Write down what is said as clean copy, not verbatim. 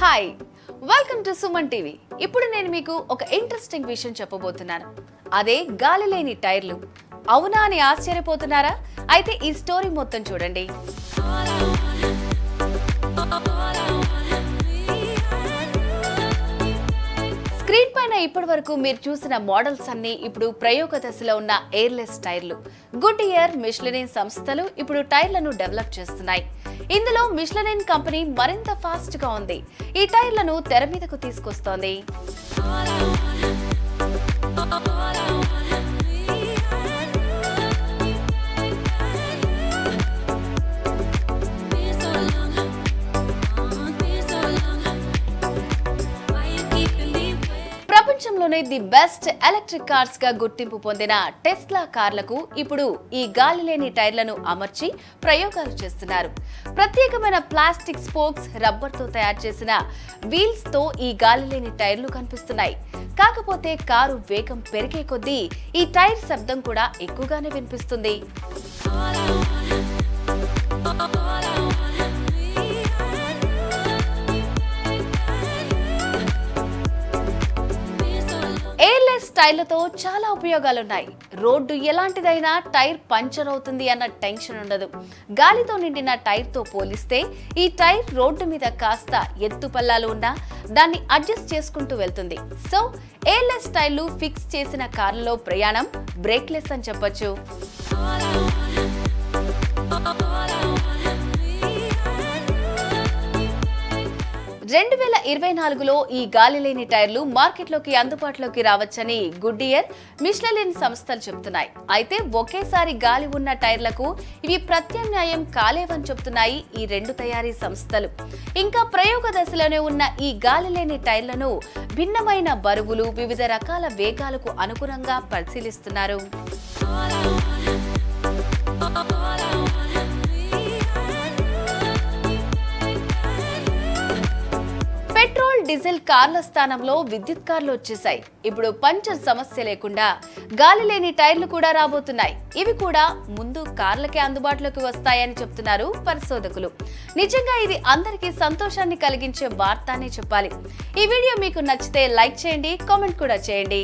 Hi, welcome to Suman TV. ఇప్పుడు నేను మీకు ఒక ఇంట్రెస్టింగ్ విషయం చెప్పబోతున్నాను. అదే గాలి లేని టైర్లు. అవునా అని ఆశ్చర్యపోతున్నారా? అయితే ఈ స్టోరీ మొత్తం చూడండి. స్క్రీన్ పైన ఇప్పటి వరకు మీరు చూసిన మోడల్స్ అన్ని ఇప్పుడు ప్రయోగ దశలో ఉన్న ఎయిర్లెస్ టైర్లు. గుడ్ ఇయర్, మిష్లిన్ సంస్థలు ఇప్పుడు టైర్లను డెవలప్ చేస్తున్నాయి. ఇందులో మిష్లిన్ కంపెనీ మరింత ఫాస్ట్ గా ఉంది. ఈ టైర్లను తెర మీదకు తీసుకొస్తోంది. ప్రపంచంలోనే ది బెస్ట్ ఎలక్ట్రిక్ కార్స్ గా గుర్తింపు పొందిన టెస్లా కార్లకు ఇప్పుడు ఈ గాలి లేని టైర్లను అమర్చి ప్రయోగాలు చేస్తున్నారు. ప్రత్యేకమైన ప్లాస్టిక్ స్పోక్స్, రబ్బర్ తో తయారు చేసిన వీల్స్ తో ఈ గాలి లేని టైర్లు కనిపిస్తున్నాయి. కాకపోతే కారు వేగం పెరిగే కొద్దీ ఈ టైర్ శబ్దం కూడా ఎక్కువగానే వినిపిస్తుంది. ఎయిర్లెస్ టైర్లతో చాలా ఉపయోగాలున్నాయి. రోడ్డు ఎలాంటిదైనా టైర్ పంచర్ అవుతుంది అన్న టెన్షన్ ఉండదు. గాలితో నిండిన టైర్ తో పోలిస్తే ఈ టైర్ రోడ్డు మీద కాస్త ఎత్తు పల్లాలు ఉన్నా దాన్ని అడ్జస్ట్ చేసుకుంటూ వెళ్తుంది. సో ఎయిర్లెస్ టైర్లు ఫిక్స్ చేసిన కార్లలో ప్రయాణం బ్రేక్లెస్ అని చెప్పొచ్చు. రెండు 2024లో ఈ గాలి లేని టైర్లు మార్కెట్లోకి అందుబాటులోకి రావచ్చని గుడ్ ఇయర్, మిష్లిన్ సంస్థలు చెబుతున్నాయి. అయితే ఒకేసారి గాలి ఉన్న టైర్లకు ఇవి ప్రత్యామ్నాయం కాలేవని చెబుతున్నాయి ఈ రెండు తయారీ సంస్థలు. ఇంకా ప్రయోగ దశలోనే ఉన్న ఈ గాలి లేని టైర్లను భిన్నమైన బరువులు, వివిధ రకాల వేగాలకు అనుగుణంగా పరిశీలిస్తున్నారు. పెట్రోల్, డీజిల్ కార్ల స్థానంలో విద్యుత్ కార్లు వచ్చేసాయి. ఇప్పుడు పంచర్ సమస్య లేకుండా గాలి లేని టైర్లు కూడా రాబోతున్నాయి. ఇవి కూడా ముందు కార్లకే అందుబాటులోకి వస్తాయని చెప్తున్నారు పరిశోధకులు. నిజంగా ఇది అందరికీ సంతోషాన్ని కలిగించే వార్త అనే చెప్పాలి. ఈ వీడియో మీకు నచ్చితే లైక్ చేయండి, కామెంట్ కూడా చేయండి.